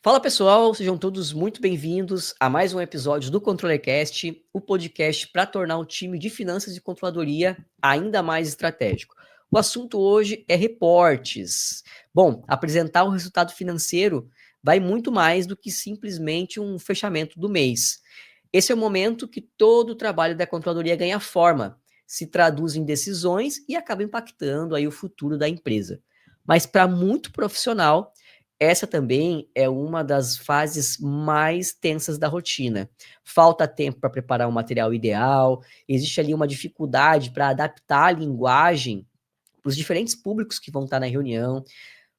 Fala pessoal, sejam todos muito bem-vindos a mais um episódio do ControllerCast, o podcast para tornar o time de finanças e controladoria ainda mais estratégico. O assunto hoje é reportes. Bom, apresentar o resultado financeiro vai muito mais do que simplesmente um fechamento do mês. Esse é o momento que todo o trabalho da controladoria ganha forma, se traduz em decisões e acaba impactando aí o futuro da empresa. Mas para muito profissional, essa também é uma das fases mais tensas da rotina. Falta tempo para preparar o material ideal, existe ali uma dificuldade para adaptar a linguagem para os diferentes públicos que vão estar na reunião,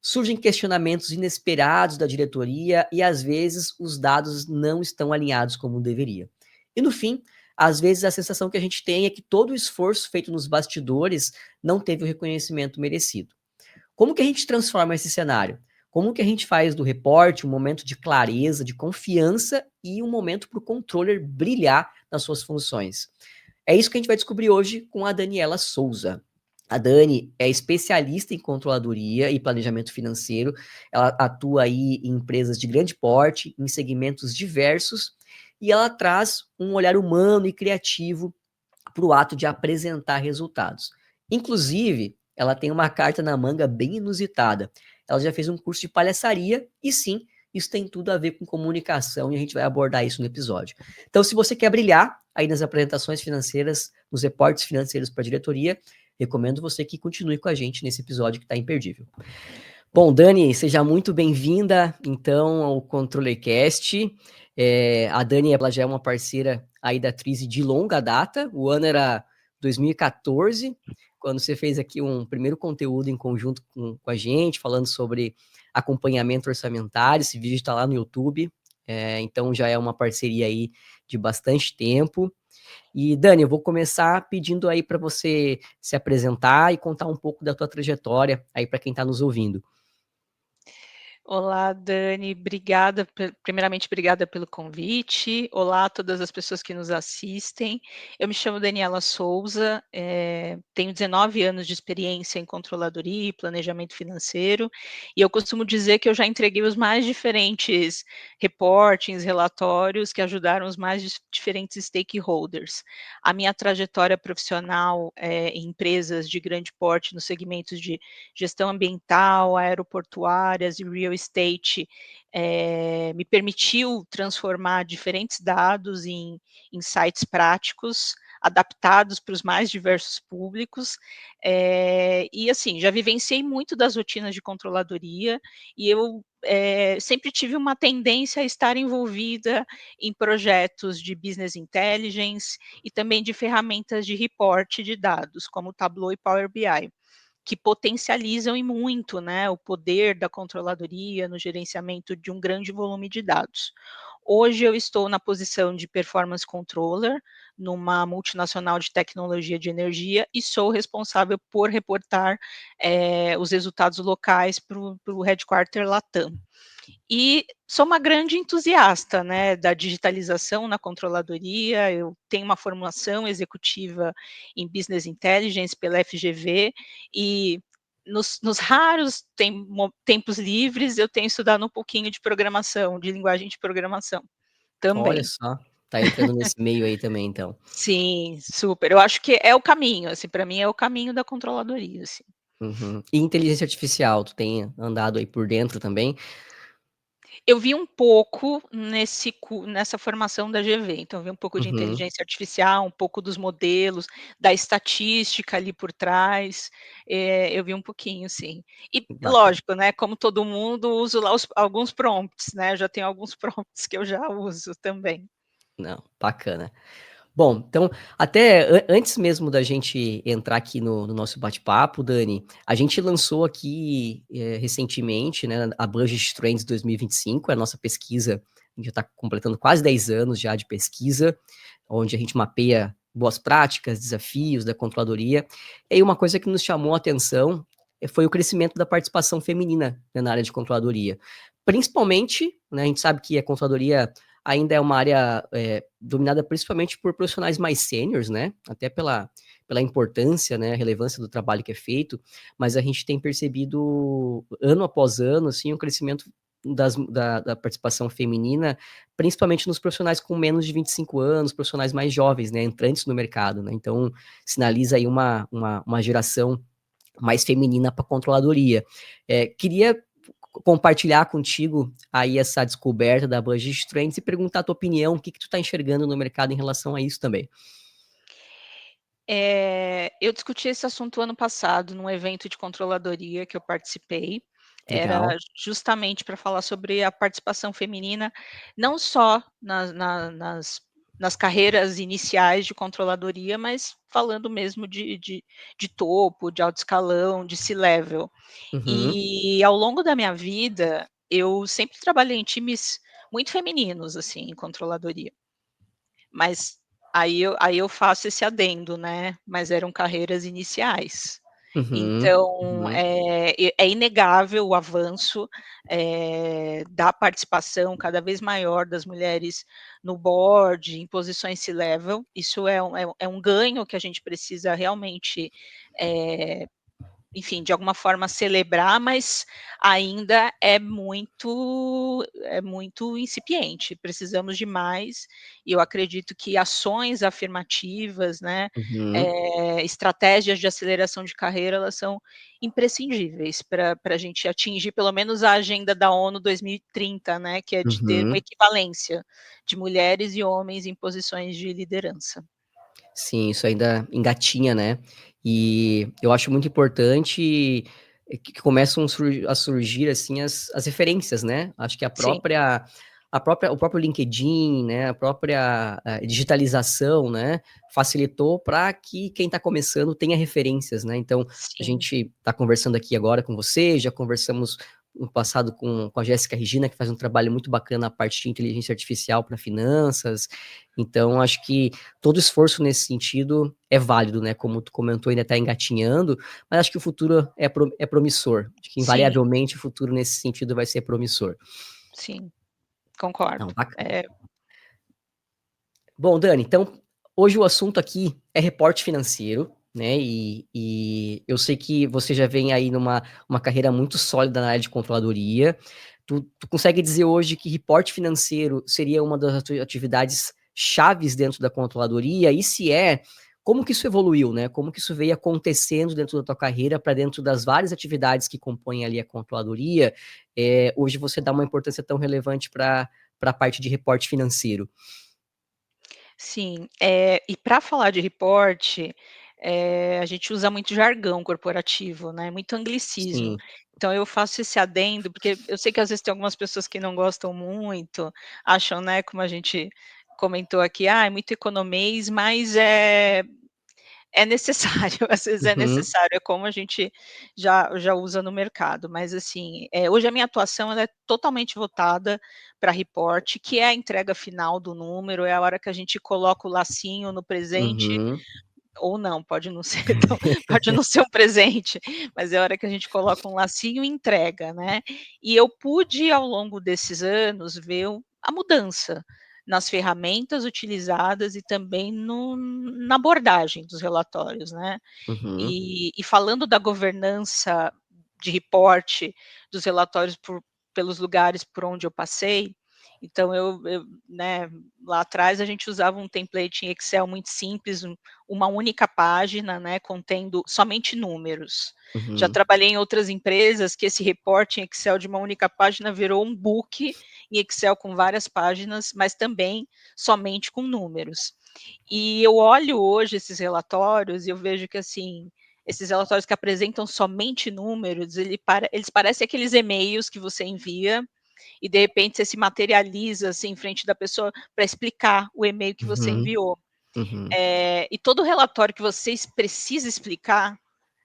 surgem questionamentos inesperados da diretoria e às vezes os dados não estão alinhados como deveria. E no fim, às vezes a sensação que a gente tem é que todo o esforço feito nos bastidores não teve o reconhecimento merecido. Como que a gente transforma esse cenário? Como que a gente faz do reporte um momento de clareza, de confiança e um momento para o controller brilhar nas suas funções? É isso que a gente vai descobrir hoje com a Daniela Souza. A Dani é especialista em controladoria e planejamento financeiro. Ela atua aí em empresas de grande porte, em segmentos diversos, e ela traz um olhar humano e criativo para o ato de apresentar resultados. Inclusive, ela tem uma carta na manga bem inusitada. Ela já fez um curso de palhaçaria e sim, isso tem tudo a ver com comunicação e a gente vai abordar isso no episódio. Então, se você quer brilhar aí nas apresentações financeiras, nos reportes financeiros para a diretoria, recomendo você que continue com a gente nesse episódio que está imperdível. Bom, Dani, seja muito bem-vinda, então, ao ControllerCast. A Dani, ela já é uma parceira aí da Trize de longa data. O ano era 2014, quando você fez aqui um primeiro conteúdo em conjunto com a gente, falando sobre acompanhamento orçamentário. Esse vídeo está lá no YouTube, então já é uma parceria aí de bastante tempo. E, Dani, eu vou começar pedindo aí para você se apresentar e contar um pouco da tua trajetória aí para quem está nos ouvindo. Olá, Dani, primeiramente, obrigada pelo convite. Olá a todas as pessoas que nos assistem. Eu me chamo Daniela Souza, tenho 19 anos de experiência em controladoria e planejamento financeiro, e eu costumo dizer que eu já entreguei os mais diferentes reportings, relatórios que ajudaram os mais diferentes stakeholders. A minha trajetória profissional em empresas de grande porte nos segmentos de gestão ambiental, aeroportuárias e real estate, me permitiu transformar diferentes dados em insights práticos, adaptados para os mais diversos públicos, e assim, já vivenciei muito das rotinas de controladoria, e eu sempre tive uma tendência a estar envolvida em projetos de business intelligence e também de ferramentas de reporte de dados, como Tableau e Power BI, que potencializam e muito, né, o poder da controladoria no gerenciamento de um grande volume de dados. Hoje eu estou na posição de performance controller numa multinacional de tecnologia de energia e sou responsável por reportar os resultados locais para o headquarter Latam. E sou uma grande entusiasta, né, da digitalização na controladoria. Eu tenho uma formação executiva em Business Intelligence pela FGV e nos raros tempos livres eu tenho estudado um pouquinho de programação, de linguagem de programação Olha também. só, tá entrando nesse meio aí também, então. Sim, super. Eu acho que é o caminho, assim, para mim é o caminho da controladoria, assim. Uhum. E inteligência artificial, tu tem andado aí por dentro também? Eu vi um pouco nessa formação da GV, então eu vi um pouco de Uhum. inteligência artificial, um pouco dos modelos, da estatística ali por trás, eu vi um pouquinho sim. E Bacana. lógico, né, como todo mundo, uso lá alguns prompts, né, eu já tenho alguns prompts que eu já uso também. Não, bacana. Bom, então, até antes mesmo da gente entrar aqui no nosso bate-papo, Dani, a gente lançou aqui recentemente, né, a Budget Trends 2025, a nossa pesquisa, a gente já está completando quase 10 anos já de pesquisa, onde a gente mapeia boas práticas, desafios da controladoria. E aí uma coisa que nos chamou a atenção foi o crescimento da participação feminina, né, na área de controladoria. Principalmente, né, a gente sabe que a controladoria ainda é uma área dominada principalmente por profissionais mais sêniores, né? Até pela importância, né, a relevância do trabalho que é feito, mas a gente tem percebido ano após ano, assim, um crescimento da participação feminina, principalmente nos profissionais com menos de 25 anos, profissionais mais jovens, né, entrantes no mercado, né? Então, sinaliza aí uma geração mais feminina para controladoria. Queria compartilhar contigo aí essa descoberta da Budget Trends e perguntar a tua opinião, o que tu está enxergando no mercado em relação a isso também. Eu discuti esse assunto ano passado num evento de controladoria que eu participei. Era Legal. justamente para falar sobre a participação feminina, não só nas carreiras iniciais de controladoria, mas falando mesmo de topo, de alto escalão, de C-level. Uhum, E ao longo da minha vida, eu sempre trabalhei em times muito femininos, assim, em controladoria. Mas aí eu faço esse adendo, né, mas eram carreiras iniciais. uhum, Então, uhum, é inegável o avanço, da participação cada vez maior das mulheres no board, em posições C-level. Isso é um ganho que a gente precisa realmente, eh enfim, de alguma forma celebrar, mas ainda é muito incipiente, precisamos de mais, e eu acredito que ações afirmativas, né, uhum, estratégias de aceleração de carreira, elas são imprescindíveis para a gente atingir pelo menos a agenda da ONU 2030, né, que é de ter uma uhum. equivalência de mulheres e homens em posições de liderança. Sim, isso ainda engatinha, né? E eu acho muito importante que começam a surgir assim as referências, né? Acho que Sim, o próprio LinkedIn, né? A própria digitalização, né? Facilitou para que quem está começando tenha referências, né? Então a sim, gente está conversando aqui agora com você, já conversamos no passado com a Jéssica Regina, que faz um trabalho muito bacana na parte de inteligência artificial para finanças. Então, acho que todo esforço nesse sentido é válido, né? Como tu comentou, ainda está engatinhando, mas acho que o futuro é promissor. Acho que sim, invariavelmente o futuro nesse sentido vai ser promissor. sim, Não, concordo. bacana. É, Bom, Dani, então hoje o assunto aqui é reporte financeiro, né? E eu sei que você já vem aí numa uma carreira muito sólida na área de controladoria. Tu consegue dizer hoje que reporte financeiro seria uma das atividades chaves dentro da controladoria? E se é, como que isso evoluiu, né? Como que isso veio acontecendo dentro da tua carreira para dentro das várias atividades que compõem ali a controladoria? Hoje você dá uma importância tão relevante para a parte de reporte financeiro. sim, e para falar de reporte, a gente usa muito jargão corporativo, né, muito anglicismo. Sim. Então eu faço esse adendo, porque eu sei que às vezes tem algumas pessoas que não gostam muito, acham, né, como a gente comentou aqui: "Ah, é muito economês", mas é necessário, às vezes é Uhum, necessário, é como a gente já usa no mercado, mas assim, hoje a minha atuação ela é totalmente voltada para reporte, que é a entrega final do número, é a hora que a gente coloca o lacinho no presente, uhum, ou não, pode não ser tão pode não ser um presente, mas é a hora que a gente coloca um lacinho e entrega, né. E eu pude ao longo desses anos ver a mudança nas ferramentas utilizadas e também na abordagem dos relatórios, né. uhum, E falando da governança de reporte dos relatórios pelos lugares por onde eu passei, então né, lá atrás a gente usava um template em Excel muito simples, uma única página, né, contendo somente números. Já uhum, trabalhei em outras empresas que esse reporte em Excel de uma única página virou um book em Excel com várias páginas, mas também somente com números. E eu olho hoje esses relatórios e eu vejo que, assim, esses relatórios que apresentam somente números, eles parecem aqueles e-mails que você envia e, de repente, você se materializa, assim, em frente da pessoa para explicar o e-mail que você uhum, enviou. uhum. E todo relatório que você precisa explicar,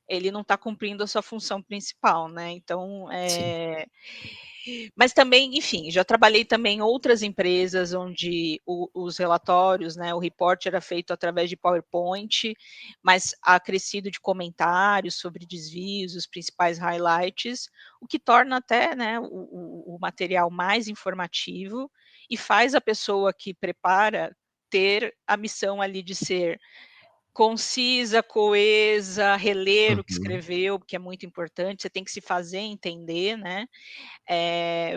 ele não está cumprindo a sua função principal, né. Então, Sim. mas também, enfim, já trabalhei também em outras empresas onde os relatórios, né, o report era feito através de PowerPoint, mas acrescido de comentários sobre desvios, os principais highlights, o que torna até, né, o material mais informativo e faz a pessoa que prepara ter a missão ali de ser concisa, coesa, reler o que Uhum, escreveu, porque é muito importante, você tem que se fazer entender, né?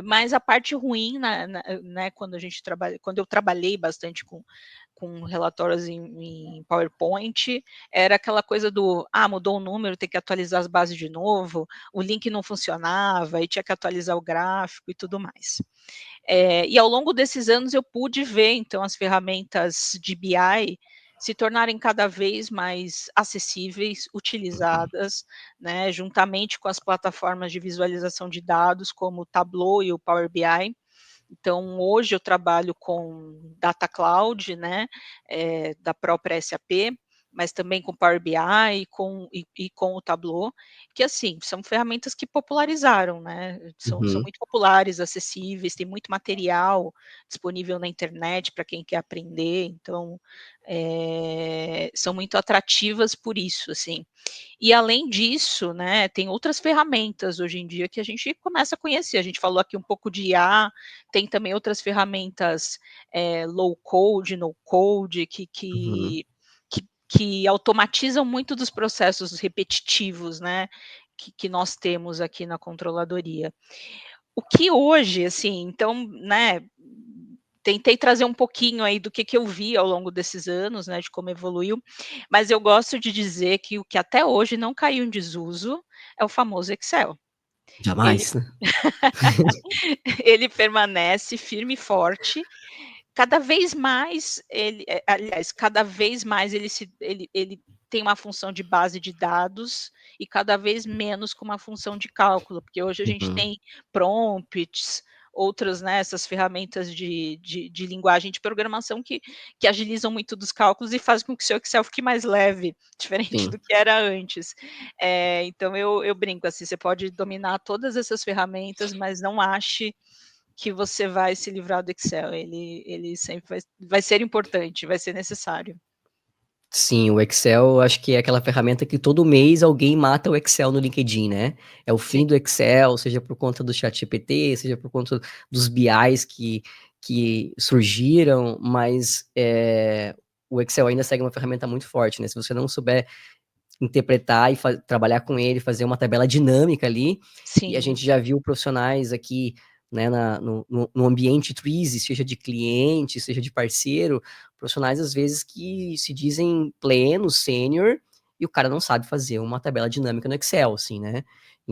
Mas a parte ruim, né, quando eu trabalhei bastante com relatórios em PowerPoint, era aquela coisa do, mudou o número, tem que atualizar as bases de novo, o link não funcionava, e tinha que atualizar o gráfico e tudo mais. E ao longo desses anos eu pude ver, então, as ferramentas de BI se tornarem cada vez mais acessíveis, utilizadas, né, juntamente com as plataformas de visualização de dados, como o Tableau e o Power BI. Então, hoje eu trabalho com Data Cloud, né, da própria SAP, mas também com Power BI e com o Tableau, que, assim, são ferramentas que popularizaram, né, são uhum. muito populares, acessíveis, tem muito material disponível na internet para quem quer aprender, então, são muito atrativas por isso, assim. E além disso, né, tem outras ferramentas hoje em dia que a gente começa a conhecer. A gente falou aqui um pouco de IA, tem também outras ferramentas, low code, no code, Uhum. que automatizam muito dos processos repetitivos, né, que nós temos aqui na controladoria. O que hoje, assim, então, né, tentei trazer um pouquinho aí do que eu vi ao longo desses anos, né, de como evoluiu, mas eu gosto de dizer que o que até hoje não caiu em desuso é o famoso Excel. Ele Jamais, né? ele permanece firme e forte, cada vez mais aliás, cada vez mais ele tem uma função de base de dados e cada vez menos com uma função de cálculo, porque hoje a gente Uhum. tem prompts, outras, né, essas ferramentas de linguagem de programação que agilizam muito dos cálculos e fazem com que o seu Excel fique mais leve, diferente Sim. do que era antes. Então eu brinco, assim, você pode dominar todas essas ferramentas, mas não ache que você vai se livrar do Excel, ele sempre vai ser importante, vai ser necessário. Sim, o Excel acho que é aquela ferramenta que todo mês alguém mata o Excel no LinkedIn, né? É o Sim, fim do Excel, seja por conta do ChatGPT, seja por conta dos BIs que surgiram, mas o Excel ainda segue uma ferramenta muito forte, né? Se você não souber interpretar e trabalhar com ele, fazer uma tabela dinâmica ali. E a sim, gente já viu profissionais aqui, né, no ambiente Twizy, seja de cliente, seja de parceiro, profissionais às vezes que se dizem pleno, sênior, e o cara não sabe fazer uma tabela dinâmica no Excel, assim, né?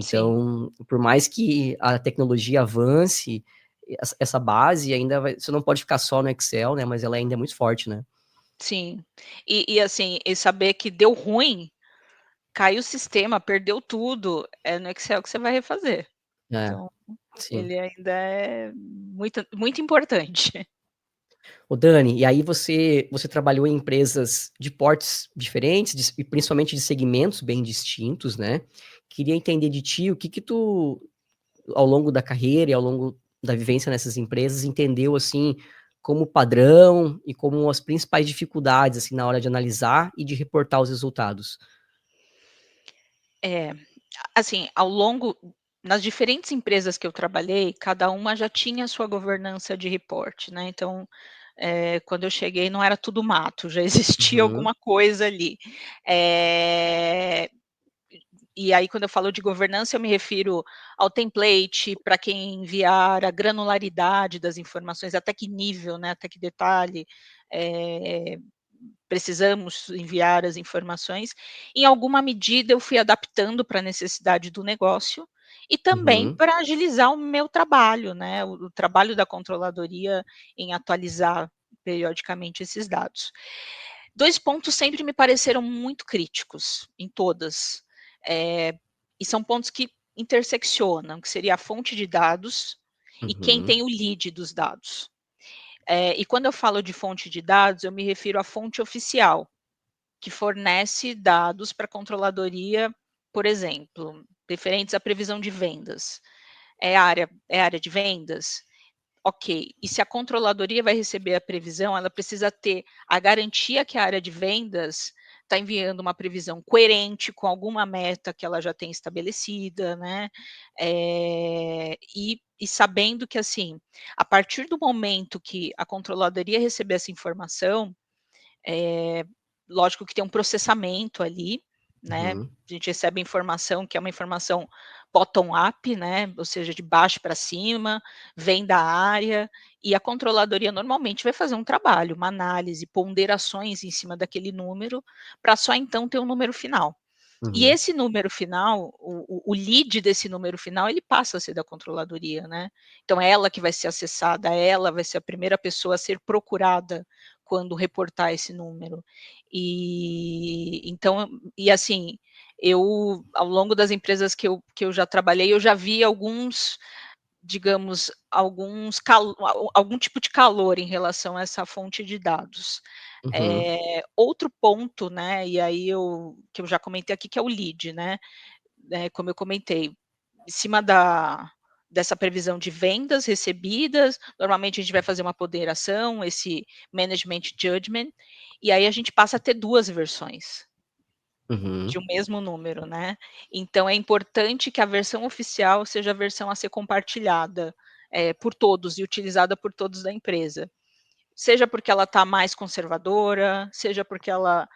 sim, Então, por mais que a tecnologia avance, essa base ainda vai, você não pode ficar só no Excel, né? Mas ela ainda é muito forte, né? sim. E assim, e saber que deu ruim, caiu o sistema, perdeu tudo, é no Excel que você vai refazer. É, Então, sim. ele ainda é muito muito importante. Ô Dani, e aí você trabalhou em empresas de portes diferentes, e principalmente de segmentos bem distintos, né? Queria entender de ti o que que tu, ao longo da carreira e ao longo da vivência nessas empresas, entendeu assim como padrão e como as principais dificuldades assim na hora de analisar e de reportar os resultados. É, assim, ao longo nas diferentes empresas que eu trabalhei, cada uma já tinha a sua governança de reporte, né, então, quando eu cheguei não era tudo mato, já existia Uhum, alguma coisa ali. Eh, e aí quando eu falo de governança eu me refiro ao template, para quem enviar, a granularidade das informações, até que nível, né, até que detalhe, eh precisamos enviar as informações. Em alguma medida, eu fui adaptando para a necessidade do negócio e também uhum, para agilizar o meu trabalho, né, o trabalho da controladoria em atualizar periodicamente esses dados. 2 pontos sempre me pareceram muito críticos em todas, e são pontos que interseccionam, que seria a fonte de dados e quem uhum, tem o lead dos dados. E quando eu falo de fonte de dados, eu me refiro à fonte oficial, que fornece dados para a controladoria, por exemplo, referentes à previsão de vendas. É área de vendas? Ok. E se a controladoria vai receber a previsão, ela precisa ter a garantia que a área de vendas está enviando uma previsão coerente com alguma meta que ela já tem estabelecida, né? E sabendo que, assim, a partir do momento que a controladoria receber essa informação, lógico que tem um processamento ali, né? Uhum. A gente recebe informação que é uma informação bottom-up, né? Ou seja, de baixo para cima, vem da área, e a controladoria normalmente vai fazer um trabalho, uma análise, ponderações em cima daquele número, para só então ter um número final. E Uhum. esse número final, o lead desse número final, ele passa a ser da controladoria, né. Então é ela que vai ser acessada, ela vai ser a primeira pessoa a ser procurada quando reportar esse número. Então e assim, eu ao longo das empresas que eu já trabalhei, eu já vi alguns, digamos, algum tipo de calor em relação a essa fonte de dados. Uhum. Outro ponto, né, e aí que eu já comentei aqui, que é o lead, né, como eu comentei, em cima dessa previsão de vendas recebidas, normalmente a gente vai fazer uma ponderação, esse management judgment, e aí a gente passa a ter 2 versões Uhum. de um mesmo número, né. Então é importante que a versão oficial seja a versão a ser compartilhada, por todos e utilizada por todos da empresa. Seja porque ela está mais conservadora, seja porque ela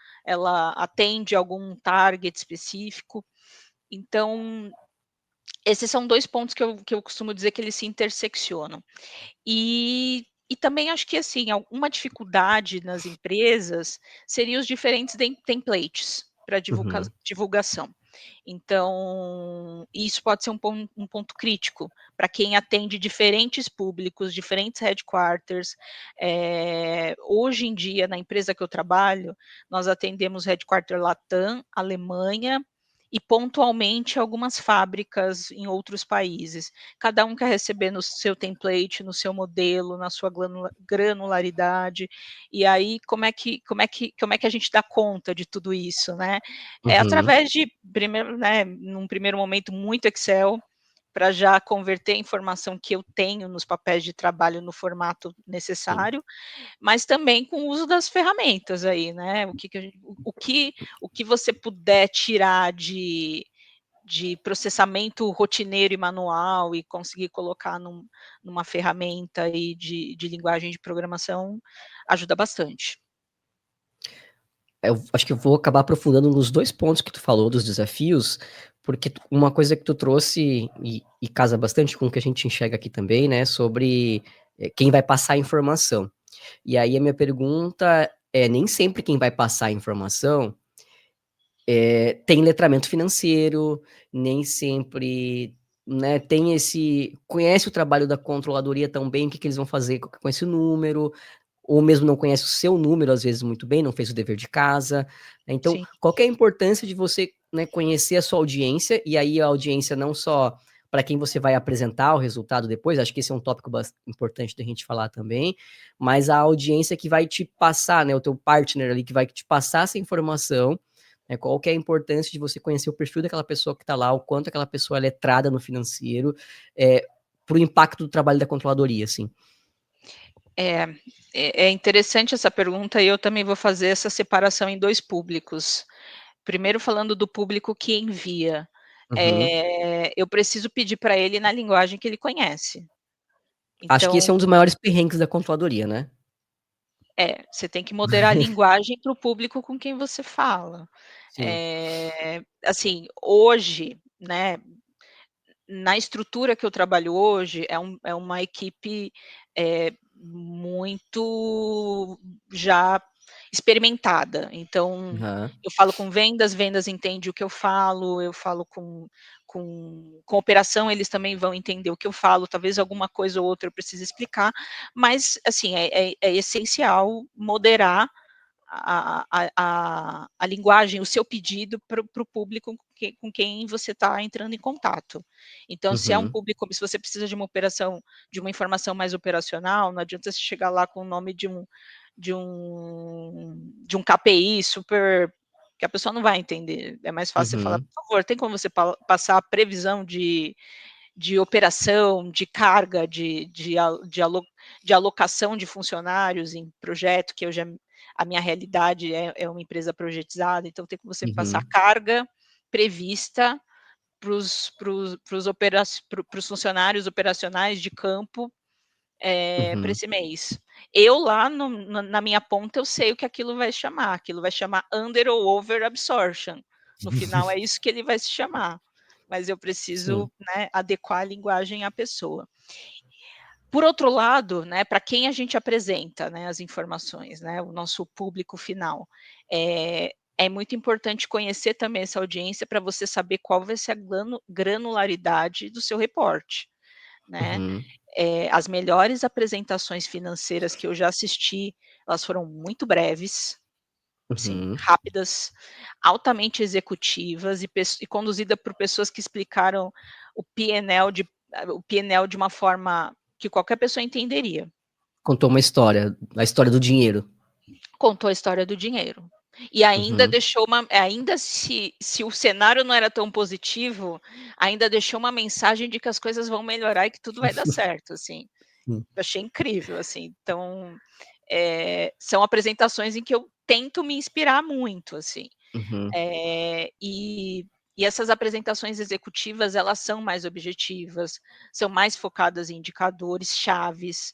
atende algum target específico. Então, esses são 2 pontos que eu costumo dizer que eles se interseccionam. E também acho que, assim, uma dificuldade nas empresas seria os diferentes templates para Uhum. divulgação. Então, isso pode ser um ponto crítico para quem atende diferentes públicos, diferentes headquarters. Hoje em dia, na empresa que eu trabalho, nós atendemos headquarter Latam, Alemanha e pontualmente algumas fábricas em outros países. Cada um quer receber no seu template, no seu modelo, na sua granularidade. E aí, como é que a gente dá conta de tudo isso, né? É Uhum. através de primeiro, né, num primeiro momento, muito Excel, para já converter a informação que eu tenho nos papéis de trabalho no formato Sim. necessário, mas também com o uso das ferramentas aí, né, o que você puder tirar de processamento rotineiro e manual e conseguir colocar numa ferramenta aí de linguagem de programação, ajuda bastante. Eu acho que eu vou acabar aprofundando nos 2 pontos que tu falou dos desafios, porque uma coisa que tu trouxe e casa bastante com o que a gente enxerga aqui também, né, sobre, quem vai passar a informação. E aí a minha pergunta é, nem sempre quem vai passar a informação, tem letramento financeiro, nem sempre, né, tem conhece o trabalho da controladoria tão bem, o que que eles vão fazer com esse número, ou mesmo não conhece o seu número, às vezes, muito bem, não fez o dever de casa. Então, Sim. qual que é a importância de você, né, conhecer a sua audiência, e aí a audiência não só para quem você vai apresentar o resultado depois, acho que esse é um tópico importante da gente falar também, mas a audiência que vai te passar, né, o teu partner ali, que vai te passar essa informação, né, qual que é a importância de você conhecer o perfil daquela pessoa que está lá, o quanto aquela pessoa é letrada no financeiro, para o impacto do trabalho da controladoria, assim. É, é interessante essa pergunta e eu também vou fazer essa separação em 2 públicos. Primeiro falando do público que envia, Uhum. eu preciso pedir para ele na linguagem que ele conhece. Acho que Então, esse é um dos maiores perrengues da controladoria, né? você tem que moderar a linguagem para o público com quem você fala. Sim. Assim, hoje, né, na estrutura que eu trabalho hoje, é uma equipe, muito já experimentada. Então, Aham. eu falo com vendas, vendas entende o que eu falo com operação, eles também vão entender o que eu falo, talvez alguma coisa ou outra eu precise explicar, mas, assim, é essencial moderar a linguagem, o seu pedido para o público com quem você está entrando em contato. Então, se é um Uhum. público, se você precisa de uma operação, de uma informação mais operacional, não adianta você chegar lá com o nome de um KPI super, que a pessoa não vai entender. É mais fácil você falar: Uhum. "Por favor, tem como você passar a previsão de operação, de carga, de alocação de funcionários em projeto", que eu já, a minha realidade é uma empresa projetizada, então tem como você passar Uhum. carga prevista para os funcionários operacionais de campo, para Uhum. esse mês. Eu lá na minha ponta eu sei o que aquilo vai chamar under ou over absorption. No final é isso que ele vai se chamar, mas eu Sim. preciso, né, adequar a linguagem à pessoa. Por outro lado, né, para quem a gente apresenta, né, as informações, né, o nosso público final, é muito importante conhecer também essa audiência para você saber qual vai ser a granularidade do seu reporte, né. Uhum. As melhores apresentações financeiras que eu já assisti, elas foram muito breves, sim, Uhum. rápidas, altamente executivas e conduzida por pessoas que explicaram o P&L de uma forma que qualquer pessoa entenderia. Contou uma história, a história do dinheiro. Contou a história do dinheiro. E ainda Uhum. deixou ainda se o cenário não era tão positivo, ainda deixou uma mensagem de que as coisas vão melhorar e que tudo vai dar certo, assim. Hum. Eu achei incrível, assim. Então, são apresentações em que eu tento me inspirar muito, assim. Uhum. E essas apresentações executivas, elas são mais objetivas, são mais focadas em indicadores chaves,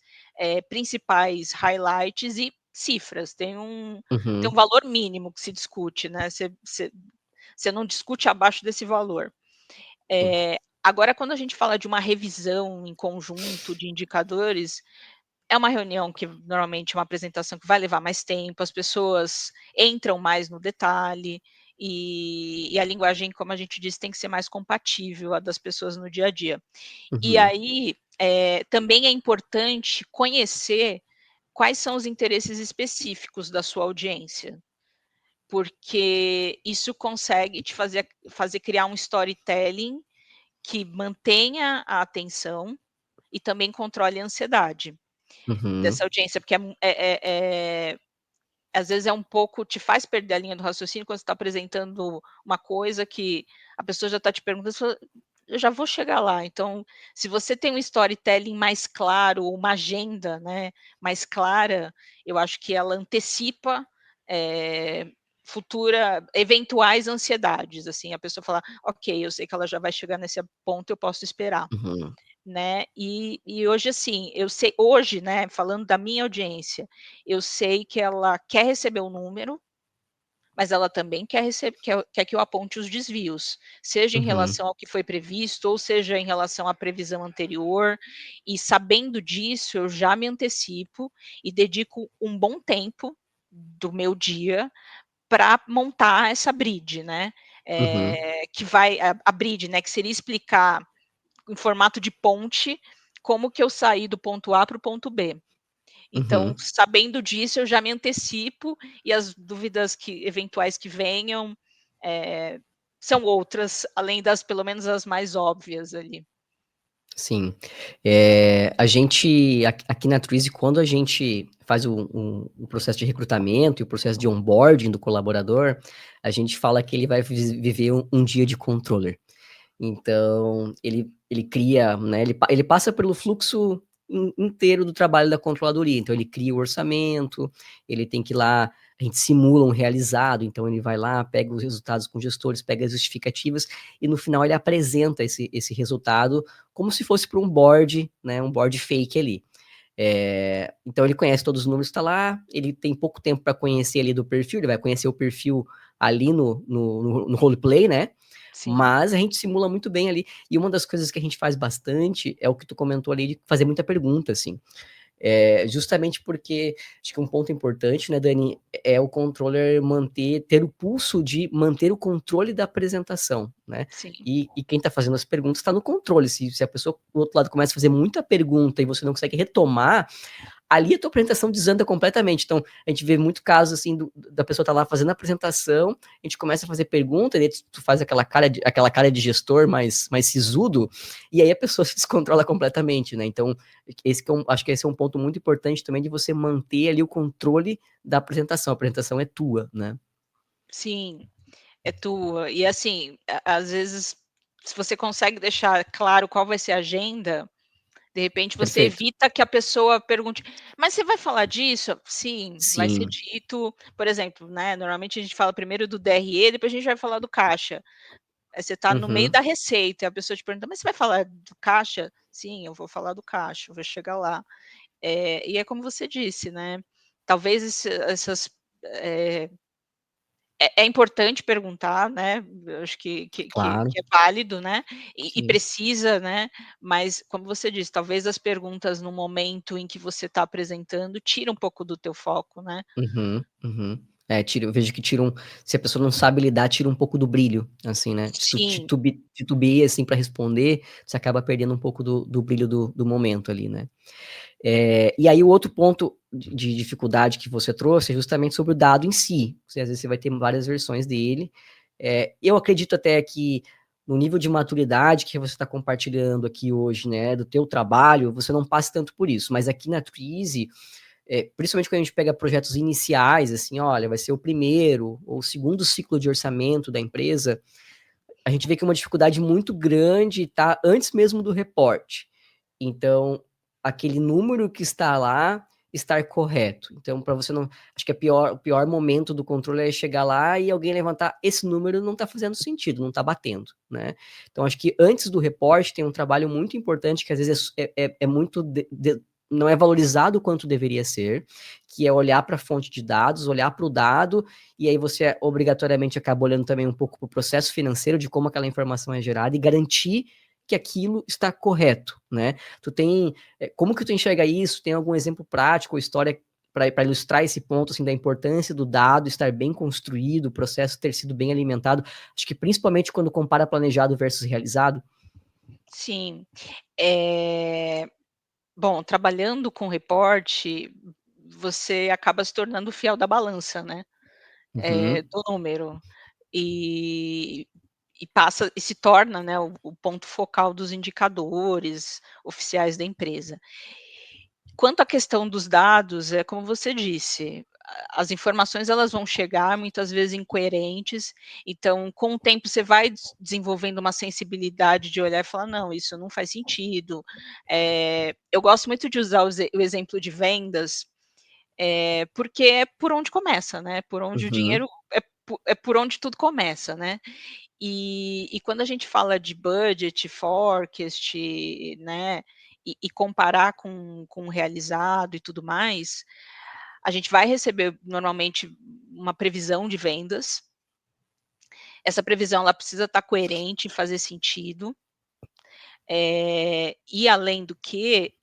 principais highlights e cifras. Tem um Uhum. valor mínimo que se discute, né, você não discute abaixo desse valor. Agora quando a gente fala de uma revisão em conjunto de indicadores, é uma reunião que normalmente é uma apresentação que vai levar mais tempo, as pessoas entram mais no detalhe, e a linguagem, como a gente disse, tem que ser mais compatível à das pessoas no dia a dia. E Uhum. aí, também é importante conhecer quais são os interesses específicos da sua audiência, porque isso consegue te fazer criar um storytelling que mantenha a atenção e também controle a ansiedade Uhum. dessa audiência, porque às vezes é um pouco te faz perder a linha do raciocínio quando você está apresentando uma coisa que a pessoa já está te perguntando, você fala: "Eu já vou chegar lá". Então, se você tem um storytelling mais claro, uma agenda, né, mais clara, eu acho que ela antecipa, eh, eventuais ansiedades, assim, a pessoa fala: "Ok, eu sei que ela já vai chegar nesse ponto, eu posso esperar". Uhum. Né, e hoje, assim, eu sei hoje, né, falando da minha audiência, eu sei que ela quer receber o número, mas ela também quer que eu aponte os desvios, seja em Uhum. relação ao que foi previsto ou seja em relação à previsão anterior, e sabendo disso, eu já me antecipo e dedico um bom tempo do meu dia para montar essa bridge, né, Uhum. que vai a bridge, né, que seria explicar em formato de ponte, como que eu saí do ponto A para o ponto B. Então, Uhum. sabendo disso, eu já me antecipo e as dúvidas que eventuais que venham, eh, são outras, além das pelo menos as mais óbvias ali. Sim. A gente aqui na Twizy, quando a gente faz o processo de recrutamento e o processo de onboarding do colaborador, a gente fala que ele vai viver um dia de controller. Então, ele cria, né, ele passa pelo fluxo inteiro do trabalho da controladoria. Então, ele cria o orçamento, ele tem que ir lá, a gente simula um realizado, então ele vai lá, pega os resultados com gestores, pega as justificativas, e no final ele apresenta esse resultado como se fosse para um board, né, um board fake ali. Então ele conhece todos os números que está lá, ele tem pouco tempo para conhecer ali do perfil, ele vai conhecer o perfil ali no roleplay, né? Sim, Mas a gente simula muito bem ali. E uma das coisas que a gente faz bastante é o que tu comentou ali de fazer muita pergunta, assim. Justamente porque acho que um ponto importante, né, Dani, é o controller ter o pulso de manter o controle da apresentação, né? sim. E quem está fazendo as perguntas está no controle. Se a pessoa do outro lado começa a fazer muita pergunta e você não consegue retomar, ali a tua apresentação desanda completamente. Então, a gente vê muito caso assim da pessoa tá lá fazendo a apresentação, a gente começa a fazer pergunta, e aí tu faz aquela cara de gestor mais sisudo, e aí a pessoa se descontrola completamente, né? Então, acho que esse é um ponto muito importante também de você manter ali o controle da apresentação. A apresentação é tua, né? Sim, é tua. E assim, às vezes, se você consegue deixar claro qual vai ser a agenda, de repente você Perfeito. evita que a pessoa pergunte: "Mas você vai falar disso?" Sim, vai ser Sim. dito, por exemplo, né, normalmente a gente fala primeiro do DRE, depois a gente vai falar do caixa. Aí você está no meio Uhum. da receita e a pessoa te pergunta: "Mas você vai falar do caixa?" "Sim, eu vou falar do caixa, eu vou chegar lá". E é como você disse, né, talvez essas, é importante perguntar, né, eu acho Claro, que é válido, né, e sim. precisa, né, mas como você disse, talvez as perguntas no momento em que você está apresentando tira um pouco do teu foco, né. Uhum, uhum. É, eu vejo que se a pessoa não sabe lidar, tira um pouco do brilho, assim, né. Se tu Sim, titubeia, assim, pra responder, você acaba perdendo um pouco do brilho do momento ali, né. E aí o outro ponto de dificuldade que você trouxe é justamente sobre o dado em si. Você, às vezes, você vai ter várias versões dele. Eu acredito até que no nível de maturidade que você está compartilhando aqui hoje, né, do teu trabalho, você não passe tanto por isso. Mas aqui na Twizy, principalmente quando a gente pega projetos iniciais, assim, olha, vai ser o primeiro ou o segundo ciclo de orçamento da empresa, a gente vê que é uma dificuldade muito grande tá antes mesmo do reporte. Então, aquele número que está lá estar correto. Então, para você não. Acho que o pior momento do controle é chegar lá e alguém levantar esse número não está fazendo sentido, não está batendo, né? Então, acho que antes do reporte tem um trabalho muito importante que às vezes é muito. Não é valorizado quanto deveria ser, que é olhar para a fonte de dados, olhar para o dado, e aí você obrigatoriamente acaba olhando também um pouco para o processo financeiro de como aquela informação é gerada e garantir que aquilo está correto, né? Como que tu enxerga isso? Tem algum exemplo prático ou história para ilustrar esse ponto assim da importância do dado estar bem construído, o processo ter sido bem alimentado? Acho que principalmente quando compara planejado versus realizado. sim. Eh, Bom, trabalhando com reporte, você acaba se tornando o fiel da balança, né, Uhum, do número. E passa e se torna, né, o ponto focal dos indicadores oficiais da empresa. Quanto à questão dos dados, é como você disse, as informações elas vão chegar muitas vezes incoerentes, então com o tempo você vai desenvolvendo uma sensibilidade de olhar e falar: "Não, isso não faz sentido". Eu gosto muito de usar o exemplo de vendas, porque é por onde começa, né, por onde o uhum, dinheiro é por onde tudo começa, né. E quando a gente fala de budget, forecast, né, e comparar com o realizado e tudo mais, a gente vai receber normalmente uma previsão de vendas. Essa previsão ela precisa estar coerente e fazer sentido, e além do que,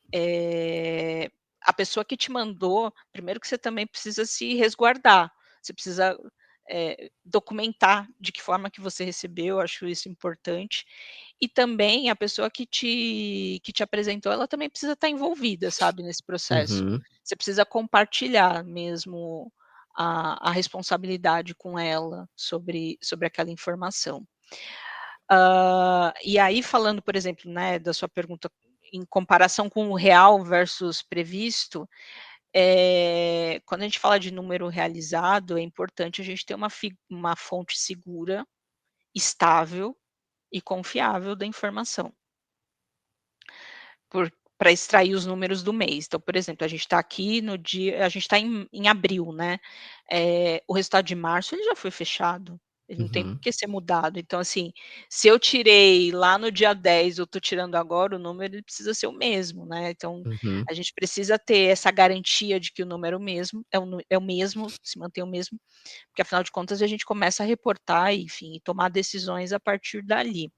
a pessoa que te mandou, primeiro que você também precisa se resguardar, você precisa, documentar de que forma que você recebeu, acho isso importante. E também a pessoa que te apresentou, ela também precisa estar envolvida, sabe, nesse processo. uhum. Você precisa compartilhar mesmo a responsabilidade com ela sobre aquela informação. E aí falando, por exemplo, né, da sua pergunta em comparação com o real versus previsto, quando a gente fala de número realizado, é importante a gente ter uma fonte segura, estável e confiável da informação. Para extrair os números do mês. Então, por exemplo, a gente está aqui no dia a gente está em abril, né, o resultado de março ele já foi fechado, ele não tem por Uhum, que ser mudado. Então, assim, se eu tirei lá no dia 10, eu estou tirando agora, o número ele precisa ser o mesmo, né. Então, uhum. a gente precisa ter essa garantia de que o número é o mesmo, se mantém o mesmo, porque afinal de contas a gente começa a reportar, enfim, e tomar decisões a partir dali.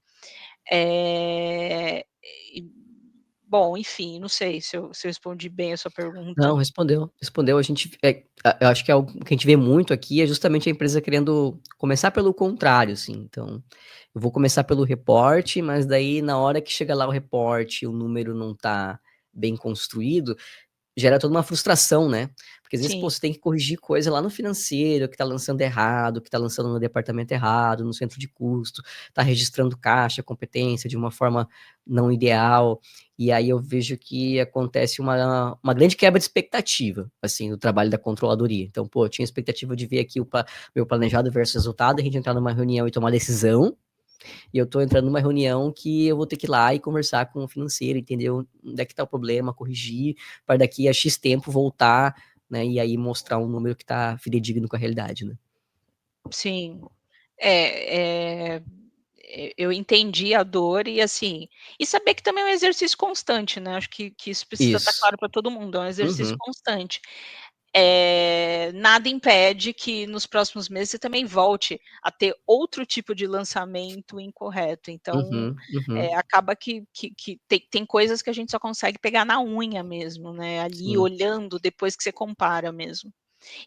Eh, e Bom, enfim, não sei se eu respondi bem a sua Não, pergunta. respondeu. Eu acho que é algo que a gente vê muito aqui é justamente a empresa querendo começar pelo contrário, assim. Então, eu vou começar pelo reporte, mas daí na hora que chega lá o reporte, o número não tá bem construído, gera toda uma frustração, né? Porque às vezes, pô, Sim, você tem que corrigir coisa lá no financeiro, que tá lançando errado, que tá lançando no departamento errado, no centro de custo, tá registrando caixa, competência de uma forma não ideal. E aí eu vejo que acontece uma grande quebra de expectativa, assim, do trabalho da controladoria. Então, pô, eu tinha expectativa de ver aqui meu planejado versus resultado, a gente entrar numa reunião e tomar decisão, e eu tô entrando numa reunião que eu vou ter que ir lá e conversar com o financeiro, entender onde é que tá o problema, corrigir, para daqui a X tempo voltar, né, e aí mostrar um número que tá fidedigno com a realidade, né. sim. É, eu entendi a dor e, assim, e saber que também é um exercício constante, né, acho que isso precisa estar Isso. claro para todo mundo, é um exercício Uhum, constante. Nada impede que nos próximos meses você também volte a ter outro tipo de lançamento incorreto, então, uhum, uhum. acaba que tem coisas que a gente só consegue pegar na unha mesmo, né, ali Sim. olhando depois que você compara mesmo.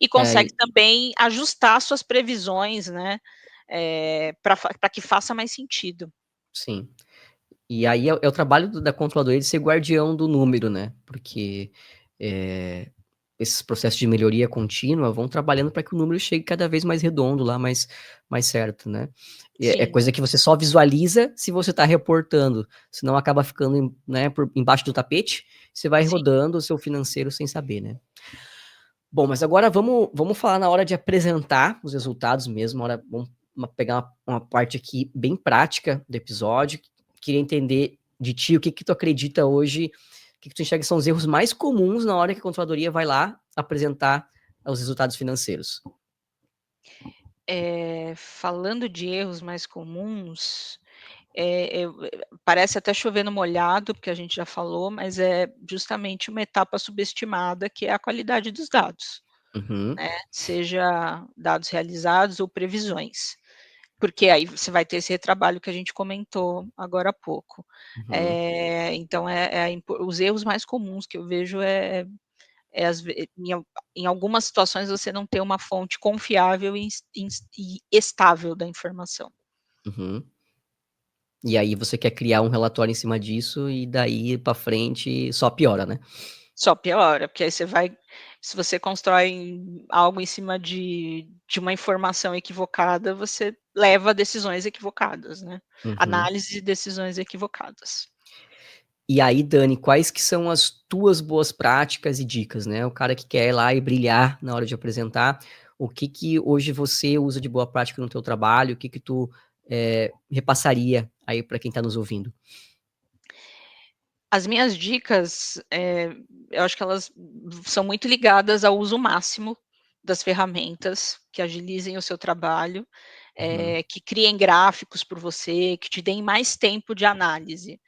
E É, consegue também ajustar suas previsões, né, pra que faça mais sentido. sim. E aí é o trabalho da controladoria de ser guardião do número, né, porque, eh, esses processos de melhoria contínua vão trabalhando para que o número chegue cada vez mais redondo lá, mais certo, né. E é Sim, coisa que você só visualiza se você está reportando, senão acaba ficando né, por embaixo do tapete, você vai sim. rodando o seu financeiro sem saber, né. Bom, mas agora vamos falar na hora de apresentar os resultados mesmo, na hora vamos pegar uma parte aqui bem prática do episódio. Queria entender de ti o que que tu acredita hoje, o que que tu enxerga que são os erros mais comuns na hora que a controladoria vai lá apresentar os resultados financeiros. Falando de erros mais comuns, parece até chover no molhado, porque a gente já falou, mas é justamente uma etapa subestimada, que é a qualidade dos dados, Uhum, né, seja dados realizados ou previsões. Porque aí você vai ter esse retrabalho que a gente comentou agora há pouco. uhum, Então é a impo os erros mais comuns que eu vejo às ve em algumas situações você não ter uma fonte confiável e estável da informação. uhum. E aí você quer criar um relatório em cima disso e daí pra frente só piora, né? Só piora, porque aí se você constrói algo em cima de uma informação equivocada, você leva a decisões equivocadas, né, Uhum. análise de decisões equivocadas. E aí, Dani, quais que são as tuas boas práticas e dicas, né? O cara que quer ir lá e brilhar na hora de apresentar, o que que hoje você usa de boa prática no teu trabalho? O que que tu repassaria aí para quem está nos ouvindo? As minhas dicas, eu acho que elas são muito ligadas ao uso máximo das ferramentas que agilizem o seu trabalho, Uhum, que criem gráficos por você, que te deem mais tempo de análise,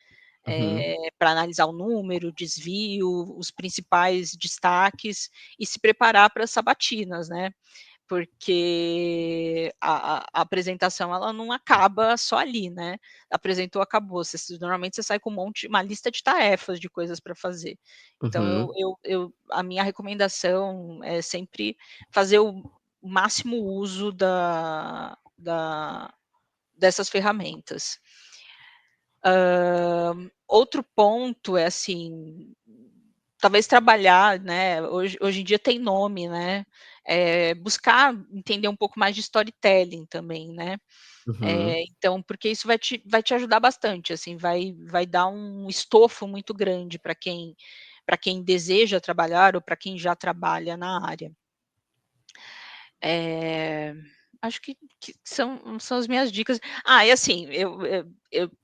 uhum, para analisar o número, o desvio, os principais destaques e se preparar para as sabatinas, né. Porque a apresentação ela não acaba só ali, né. Apresentou, acabou. Normalmente você sai com uma lista de tarefas, de coisas para fazer. Então uhum, a minha recomendação é sempre fazer o máximo uso dessas ferramentas. Outro ponto é, assim, talvez trabalhar, né, hoje em dia tem nome, né, buscar entender um pouco mais de storytelling também, né. uhum, Então, porque isso vai te ajudar bastante, assim, vai dar um estofo muito grande para quem deseja trabalhar ou para quem já trabalha na área. Eh, Acho que são as minhas dicas. E assim, eu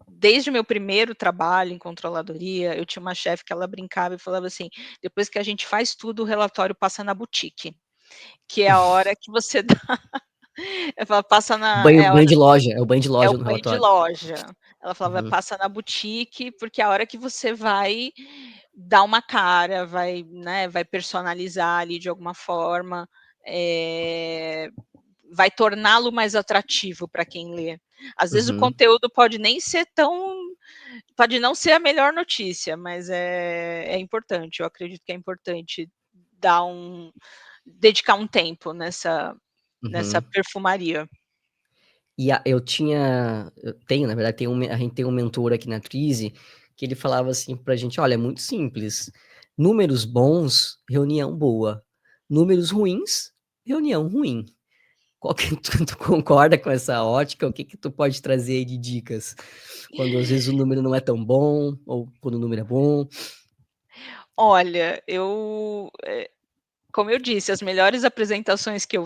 desde o meu primeiro trabalho em controladoria, eu tinha uma chefe que ela brincava e falava assim: "Depois que a gente faz tudo, o relatório passa na boutique", que é a hora que você dá eu falava: "Passa na é a hora banho de loja, é o banho de é o loja no banho de relatório. loja". Ela falava: Uhum, "Passa na boutique, porque é a hora que você vai dar uma cara, vai, né, vai personalizar ali de alguma forma, eh, vai torná-lo mais atrativo para quem lê". Às vezes o uhum, conteúdo pode não ser a melhor notícia, mas é importante, eu acredito que é importante dar dedicar um tempo nessa uhum. perfumaria. E eu tenho, na verdade, a gente tem um mentor aqui na Trise, que ele falava assim pra gente: "Olha, é muito simples, números bons, reunião boa, números ruins, reunião ruim". Qual que tu concorda com essa ótica? O que que tu pode trazer aí de dicas, quando às vezes o número não é tão bom, ou quando o número é bom? Olha, como eu disse, as melhores apresentações que eu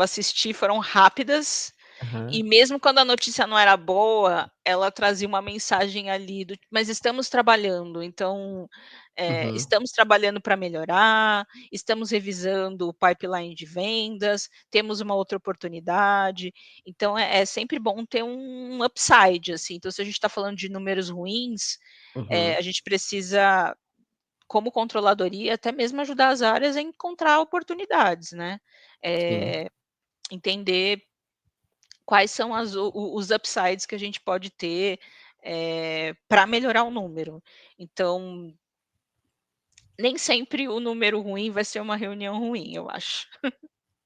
assisti foram rápidas, E Aham. mesmo quando a notícia não era boa, ela trazia uma mensagem ali do mas estamos trabalhando, então, Uhum. estamos trabalhando para melhorar, estamos revisando o pipeline de vendas, temos uma outra oportunidade. Então é sempre bom ter um upside, assim. Então se a gente está falando de números ruins, Uhum. a gente precisa, como controladoria, até mesmo ajudar as áreas a encontrar oportunidades, né. Sim. Entender quais são os upsides que a gente pode ter, para melhorar o número. Então, nem sempre o número ruim vai ser uma reunião ruim, eu acho.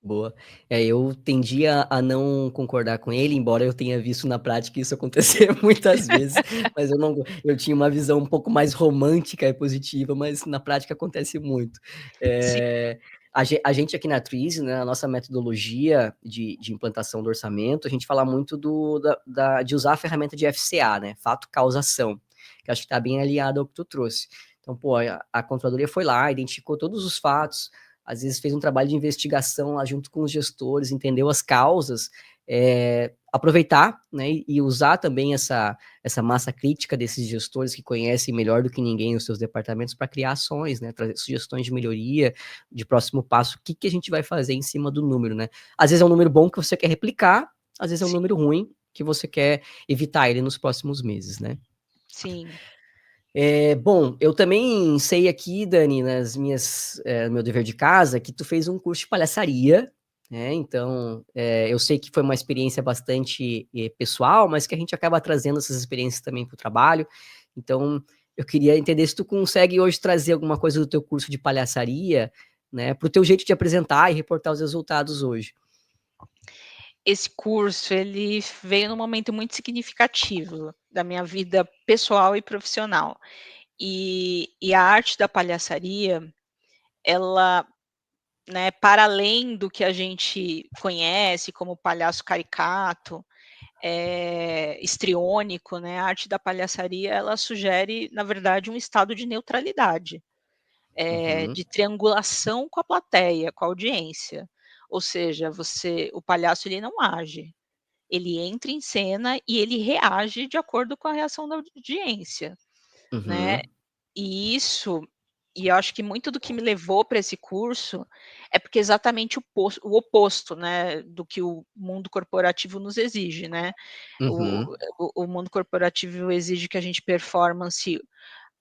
Boa. Eu tendia a não concordar com ele, embora eu tenha visto na prática isso acontecer muitas vezes, mas eu tinha uma visão um pouco mais romântica e positiva, mas na prática acontece muito. Sim, A gente aqui na Twizy, né, a nossa metodologia de implantação do orçamento, a gente fala muito de usar a ferramenta de FCA, né, fato, causa, ação, que acho que está bem alinhado ao que tu trouxe. Então, pô, a controladoria foi lá, identificou todos os fatos, às vezes fez um trabalho de investigação lá junto com os gestores, entendeu as causas, aproveitar, né, e usar também essa massa crítica desses gestores que conhecem melhor do que ninguém os seus departamentos para criar ações, né, trazer sugestões de melhoria, de próximo passo, o que, que a gente vai fazer em cima do número, né? Às vezes é um número bom que você quer replicar, às vezes é um sim, número ruim que você quer evitar ele nos próximos meses, né? sim. Bom, eu também sei aqui, Dani, no meu dever de casa, que tu fez um curso de palhaçaria, né? Então, eu sei que foi uma experiência bastante pessoal, mas que a gente acaba trazendo essas experiências também para o trabalho. Então, eu queria entender se tu consegue hoje trazer alguma coisa do teu curso de palhaçaria, né, para o teu jeito de apresentar e reportar os resultados hoje. Esse curso, ele veio num momento muito significativo da minha vida pessoal e profissional. E a arte da palhaçaria, ela, né, para além do que a gente conhece como palhaço caricato, histriônico, né, a arte da palhaçaria, ela sugere, na verdade, um estado de neutralidade, Uhum, de triangulação com a plateia, com a audiência. Ou seja, o palhaço ele não age, ele entra em cena e ele reage de acordo com a reação da audiência, né. uhum, E isso e eu acho que muito do que me levou para esse curso é porque é exatamente o oposto, né, do que o mundo corporativo nos exige, né. O uhum. o mundo corporativo exige que a gente performance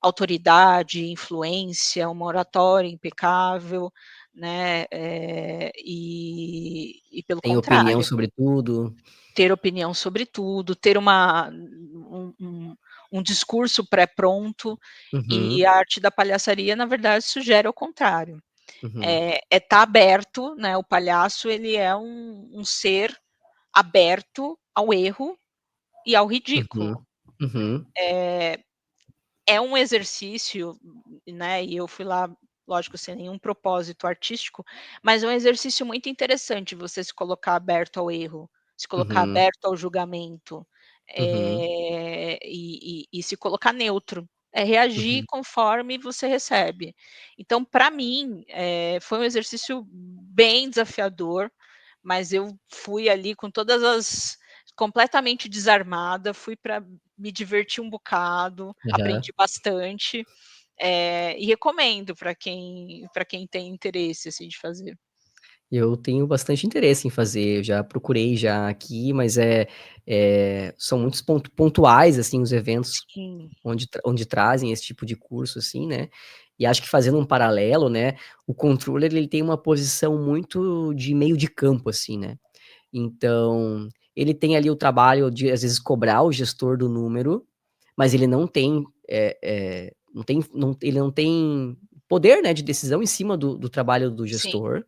autoridade, influência, uma oratória impecável, né, e pelo Tem opinião contrário, sobre tudo. ter opinião sobre tudo, ter um discurso pré-pronto, e Uhum, a arte da palhaçaria, na verdade, sugere ao contrário. uhum, Tá aberto, né, o palhaço ele é um ser aberto ao erro e ao uhum, ridículo. uhum, Eh, é um exercício, né, e eu fui lá, lógico, sem nenhum propósito artístico, mas é um exercício muito interessante você se colocar aberto ao erro, se colocar uhum, aberto ao julgamento, uhum. e se colocar neutro, é reagir Uhum, conforme você recebe. Então, para mim, foi um exercício bem desafiador, mas eu fui ali com todas as completamente desarmada, fui para me divertir um bocado, aham. aprendi bastante, e recomendo para quem tem interesse, assim, de fazer. Eu tenho bastante interesse em fazer, eu já procurei já aqui, mas são muitos pontuais, assim, os eventos Sim, onde trazem esse tipo de curso, assim, né, e acho que fazendo um paralelo, né, o controller ele tem uma posição muito de meio de campo, assim, né, então, ele tem ali o trabalho de, às vezes, cobrar o gestor do número, mas ele ele não tem poder, né, de decisão em cima do trabalho do sim, gestor,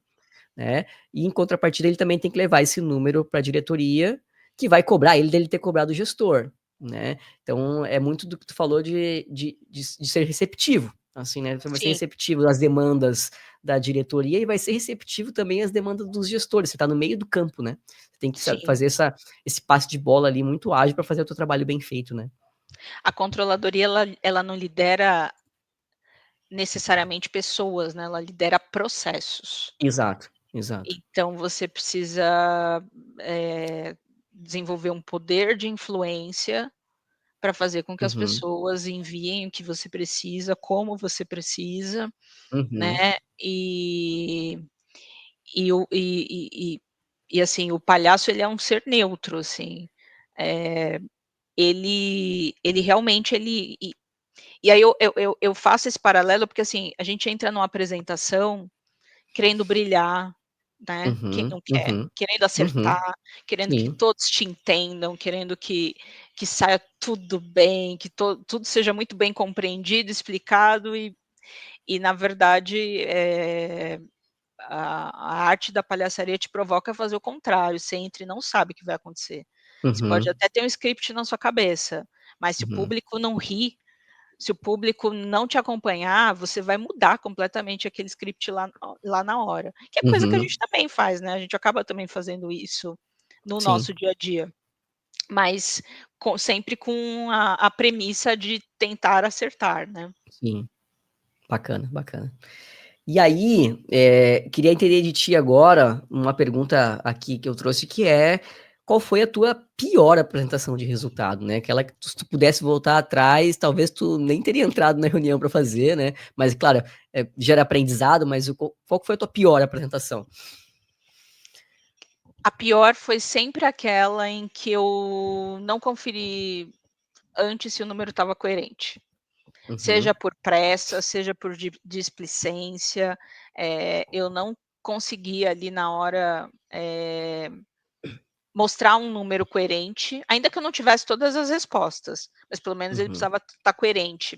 né, e em contrapartida ele também tem que levar esse número para a diretoria, que vai cobrar ele dele ter cobrado o gestor, né. Então é muito do que tu falou de ser receptivo, assim, né, você vai ser sim, receptivo às demandas da diretoria e vai ser receptivo também às demandas dos gestores, você está no meio do campo, né, você tem que sim. fazer esse passe de bola ali muito ágil para fazer o teu trabalho bem feito, né. A controladoria ela não lidera necessariamente pessoas, né, ela lidera processos. Exato, exato. Então você precisa, eh, desenvolver um poder de influência para fazer com que as Uhum. pessoas enviem o que você precisa, como você precisa, Uhum. né, e assim, o palhaço ele é um ser neutro, assim, eh, ele realmente e aí eu faço esse paralelo, porque assim, a gente entra numa apresentação querendo brilhar, né, quem Uhum. não quer? Uhum. Querendo Uhum. acertar, querendo que Sim. todos te entendam, querendo que saia tudo bem, que tudo seja muito bem compreendido, explicado e na verdade, a arte da palhaçaria te provoca a fazer o contrário, você entra e não sabe o que vai acontecer. Você pode Uhum. até ter um script na sua cabeça, mas se o Uhum. público não rir, se o público não te acompanhar, você vai mudar completamente aquele script lá na hora. Que é coisa que a Uhum. gente também faz, né, a gente acaba também fazendo isso no Sim, nosso dia a dia, mas sempre com a premissa de tentar acertar, né. sim. Bacana, bacana. E aí, queria entender de ti agora uma pergunta aqui que eu trouxe, que é: qual foi a tua pior apresentação de resultado, né? Aquela que se tu pudesse voltar atrás, talvez tu nem teria entrado na reunião para fazer, né? Mas claro, gera aprendizado, mas qual que foi a tua pior apresentação? A pior foi sempre aquela em que eu não conferi antes se o número estava coerente. Seja Uhum, por pressa, seja por displicência, eu não conseguia ali na hora, mostrar um número coerente, ainda que eu não tivesse todas as respostas, mas pelo menos ele uhum, precisava estar coerente.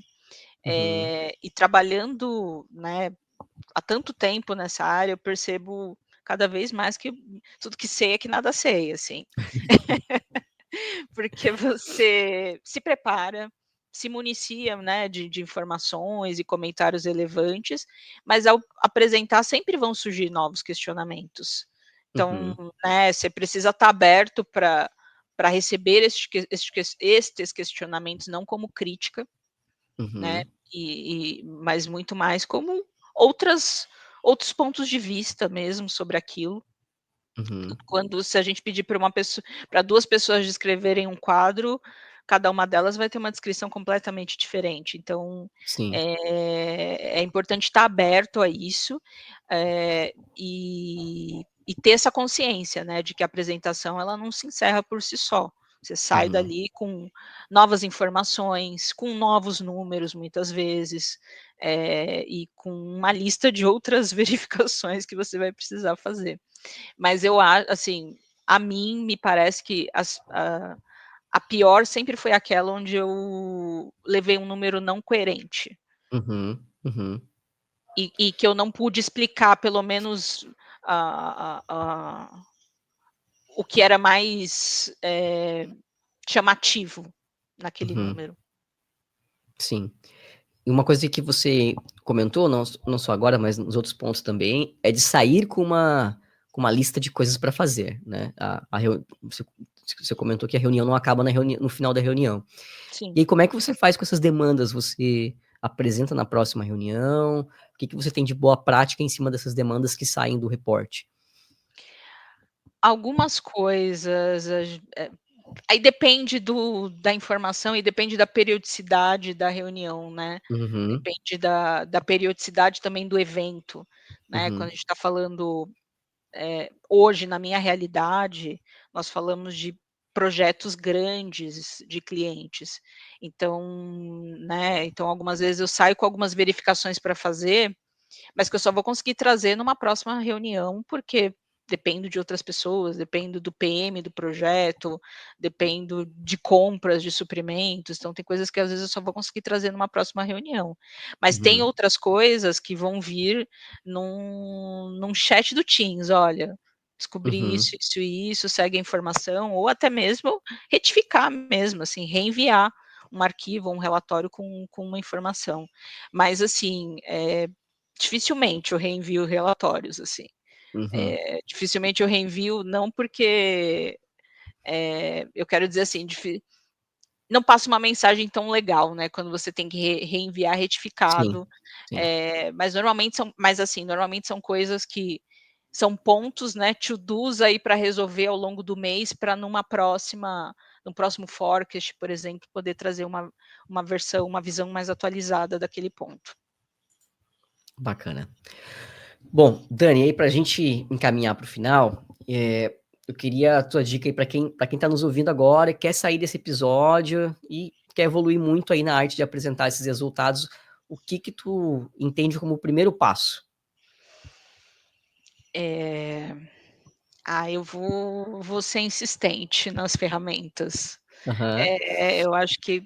uhum, E trabalhando, né, há tanto tempo nessa área, eu percebo cada vez mais que tudo que sei é que nada sei, assim. Porque você se prepara, se municia, né, de informações e comentários relevantes, mas ao apresentar sempre vão surgir novos questionamentos. Então, uhum, né, você precisa estar aberto para receber estes questionamentos não como crítica, né, uhum, mas muito mais como outras outros pontos de vista mesmo sobre aquilo. uhum, Quando se a gente pedir para 2 pessoas descreverem um quadro, cada uma delas vai ter uma descrição completamente diferente. Então, sim, é importante estar aberto a isso, e ter essa consciência, né, de que a apresentação ela não se encerra por si só. Você sai uhum, dali com novas informações, com novos números muitas vezes, e com uma lista de outras verificações que você vai precisar fazer. Mas assim, a mim me parece que a pior sempre foi aquela onde eu levei um número não coerente, uhum, uhum, e que eu não pude explicar pelo menos a o que era mais, chamativo naquele uhum, número. sim. E uma coisa que você comentou, não só agora, mas nos outros pontos também, é de sair com uma lista de coisas para fazer, né? Você comentou que a reunião não acaba no final da reunião. Sim. E aí, como é que você faz com essas demandas? Você apresenta na próxima reunião? O que que você tem de boa prática em cima dessas demandas que saem do reporte? Algumas coisas, aí depende da informação e depende da periodicidade da reunião, né. Uhum, Depende da periodicidade também do evento, né, quando uhum, a gente está falando, hoje na minha realidade, nós falamos de projetos grandes de clientes. Então, né, então algumas vezes eu saio com algumas verificações para fazer, mas que eu só vou conseguir trazer numa próxima reunião, porque dependo de outras pessoas, dependo do PM do projeto, dependo de compras de suprimentos, então tem coisas que às vezes eu só vou conseguir trazer numa próxima reunião. Mas tem uhum, outras coisas que vão vir num chat do Teams: "Olha, descobri uhum, isso e isso, segue a informação", ou até mesmo retificar mesmo, assim, reenviar um arquivo, um relatório com uma informação. Mas assim, dificilmente eu reenvio relatórios, assim. uhum, Dificilmente eu reenvio, não porque, eu quero dizer assim, não passa uma mensagem tão legal, né, quando você tem que reenviar sim, retificado, sim, mas assim, normalmente são coisas que, são pontos, né, to-dos aí para resolver ao longo do mês, para no próximo forecast, por exemplo, poder trazer uma visão mais atualizada daquele ponto. Bacana. Bom, Dani, aí para a gente encaminhar para o final, eu queria a tua dica aí para quem está nos ouvindo agora e quer sair desse episódio e quer evoluir muito aí na arte de apresentar esses resultados, o que tu entende como o primeiro passo? Eu vou ser insistente nas ferramentas. Aham. Eu acho que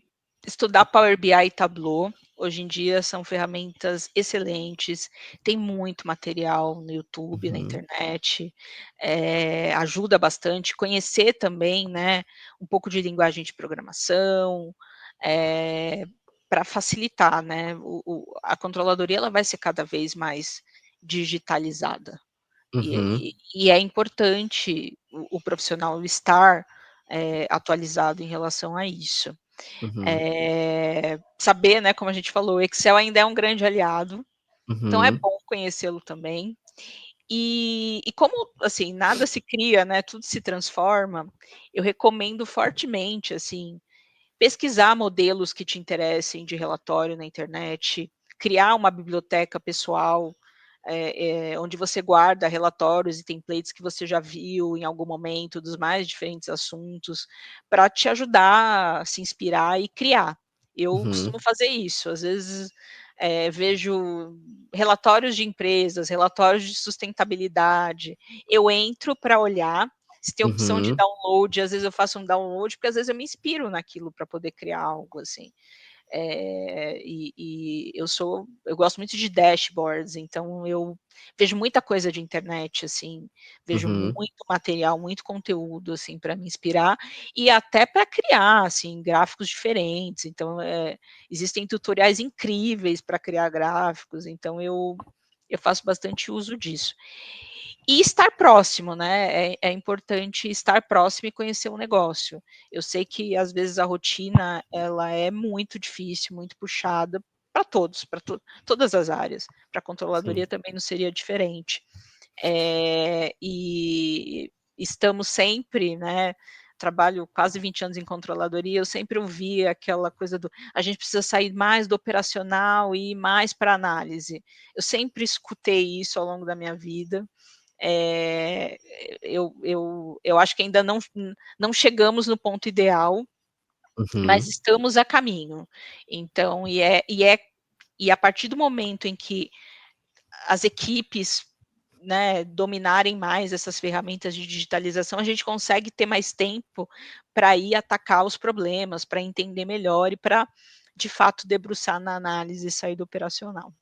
estudar Power BI e Tableau, hoje em dia, são ferramentas excelentes, tem muito material no YouTube, na Uhum. internet, ajuda bastante. Conhecer também, né, um pouco de linguagem de programação, para facilitar, né, a controladoria ela vai ser cada vez mais digitalizada. Uhum. E é importante o profissional estar, atualizado em relação a isso. Uhum. Saber, né, como a gente falou, o Excel ainda é um grande aliado, então é Uhum. bom conhecê-lo também. E como, assim, nada se cria, né, tudo se transforma, eu recomendo fortemente, assim, pesquisar modelos que te interessem de relatório na internet, criar uma biblioteca pessoal, onde você guarda relatórios e templates que você já viu em algum momento dos mais diferentes assuntos, para te ajudar a se inspirar e criar. Eu Uhum. costumo fazer isso, às vezes, vejo relatórios de empresas, relatórios de sustentabilidade, eu entro para olhar, se tem opção de Uhum. download, às vezes eu faço um download, porque às vezes eu me inspiro naquilo para poder criar algo assim. Eu gosto muito de dashboards, então eu vejo muita coisa de internet, assim, vejo Uhum. muito material, muito conteúdo, assim, para me inspirar e até para criar, assim, gráficos diferentes. Então, existem tutoriais incríveis para criar gráficos, então eu faço bastante uso disso. E estar próximo, né, é importante estar próximo e conhecer o negócio. Eu sei que às vezes a rotina ela é muito difícil, muito puxada para todos, para todas as áreas. Para a Sim. controladoria também não seria diferente. E estamos sempre, né, trabalho quase 20 anos em controladoria, eu sempre ouvi aquela coisa do: "A gente precisa sair mais do operacional e ir mais para análise". Eu sempre escutei isso ao longo da minha vida. Eh, eu acho que ainda não chegamos no ponto ideal, mas Uhum. estamos a caminho. Então e a partir do momento em que as equipes, né, dominarem mais essas ferramentas de digitalização, a gente consegue ter mais tempo para ir atacar os problemas, para entender melhor e para, de fato, debruçar na análise e sair do operacional.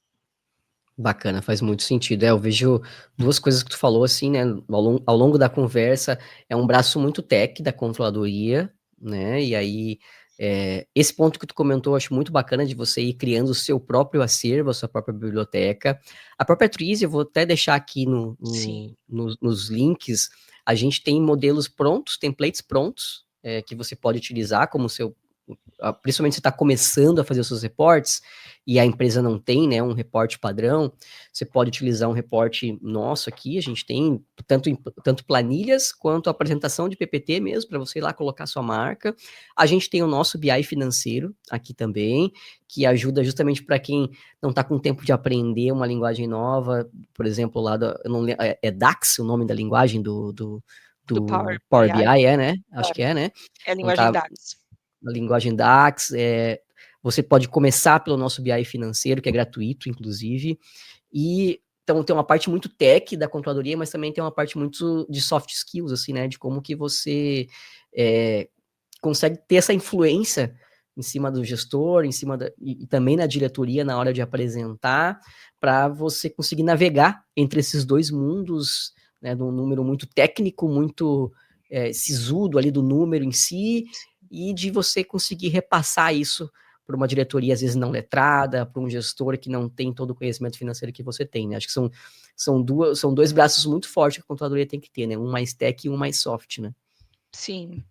Bacana, faz muito sentido. Eu vejo duas coisas que tu falou, assim, né, ao longo da conversa, é um braço muito tech da controladoria, né, e aí, esse ponto que tu comentou, eu acho muito bacana de você ir criando o seu próprio acervo, a sua própria biblioteca. A própria Twizy, eu vou até deixar aqui Sim, nos links, a gente tem modelos prontos, templates prontos, que você pode utilizar como seu principalmente se está começando a fazer os seus reportes e a empresa não tem, né, um reporte padrão, você pode utilizar um reporte nosso aqui, a gente tem tanto planilhas quanto apresentação de PPT mesmo, para você ir lá colocar sua marca. A gente tem o nosso BI financeiro aqui também, que ajuda justamente para quem não está com tempo de aprender uma linguagem nova, por exemplo, lá eu não lembro, é DAX o nome da linguagem do Power do Power BI, BI, né? Acho claro, que é, né? é a Não linguagem tá DAX. na linguagem DAX. Você pode começar pelo nosso BI financeiro, que é gratuito, inclusive. E então tem uma parte muito tech da controladoria, mas também tem uma parte muito de soft skills, assim, né? De como que você consegue ter essa influência em cima do gestor, e também na diretoria na hora de apresentar, para você conseguir navegar entre esses dois mundos, né? De um número muito técnico, muito sisudo ali do número em si, e de você conseguir repassar isso para uma diretoria, às vezes não letrada, para um gestor que não tem todo o conhecimento financeiro que você tem, né? Acho que são dois braços muito fortes que a controladoria tem que ter, né? Um mais tech e um mais soft, né? Sim.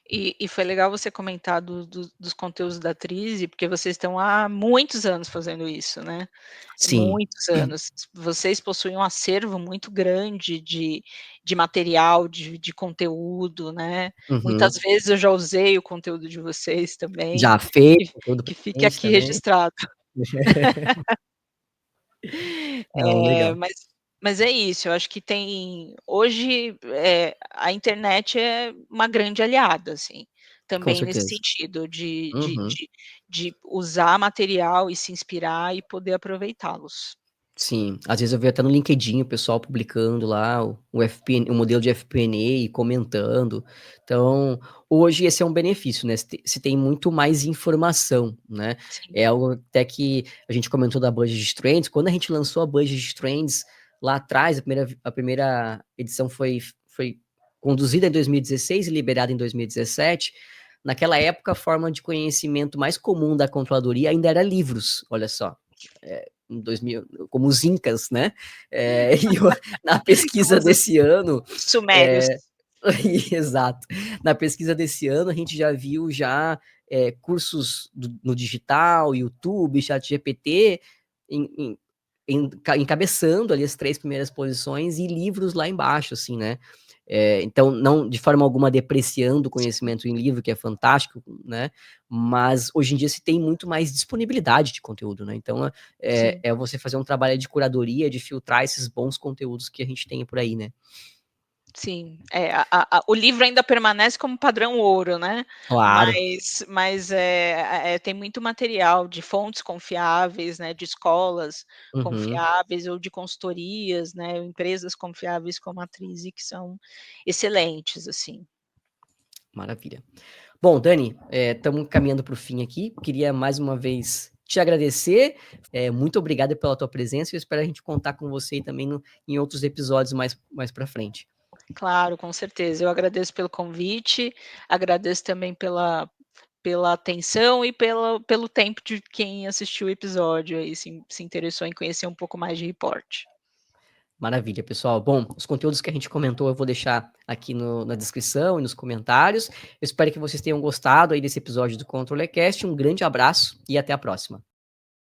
E foi legal você comentar dos conteúdos da Trizzy, porque vocês estão há muitos anos fazendo isso, né, Sim. muitos anos. Vocês possuem um acervo muito grande de material, de conteúdo, né. Muitas Uhum. vezes eu já usei o conteúdo de vocês também, Já fez que conteúdo pra que fique gente aqui também. registrado. Não, legal. Mas é isso, eu acho que tem hoje, a internet é uma grande aliada, assim, Com também nesse certeza. sentido Uhum. de usar material e se inspirar e poder aproveitá-los. Sim, às vezes eu vejo até no LinkedIn o pessoal publicando lá o FP, o modelo de FP&A e comentando. Então, hoje esse é um benefício, né, se tem muito mais informação, né. Sim, É algo até que a gente comentou da Budget Trends, quando a gente lançou a Budget Trends lá atrás, a primeira edição foi conduzida em 2016 e liberada em 2017. Naquela época, a forma de conhecimento mais comum da controladoria ainda era livros, olha só. Em 2000, como os incas, né, e o na como pesquisa os desse ano, sumérios. eh exato. Na pesquisa desse ano, a gente já viu já, cursos no digital, YouTube, ChatGPT, em em encabeçando ali as 3 primeiras posições e livros lá embaixo, assim, né. Então não de forma alguma depreciando o Sim, conhecimento em livro, que é fantástico, né, mas hoje em dia se tem muito mais disponibilidade de conteúdo, né, então sim. é você fazer um trabalho de curadoria, de filtrar esses bons conteúdos que a gente tem por aí, né. Sim, o livro ainda permanece como padrão ouro, né, Claro. mas, tem muito material de fontes confiáveis, né, de escolas Uhum. confiáveis ou de consultorias, né, empresas confiáveis como a Trizzy que são excelentes, assim. Maravilha. Bom, Dani, estamos caminhando para o fim aqui. Queria mais uma vez te agradecer. Muito obrigado pela tua presença. Eu espero a gente contar com você também em outros episódios mais para frente. Claro, com certeza. Eu agradeço pelo convite, agradeço também pela atenção e pelo tempo de quem assistiu o episódio aí, se interessou em conhecer um pouco mais de reporte. Maravilha, pessoal. Bom, os conteúdos que a gente comentou eu vou deixar aqui na descrição e nos comentários. Eu espero que vocês tenham gostado aí desse episódio do ControllerCast. Um grande abraço e até a próxima.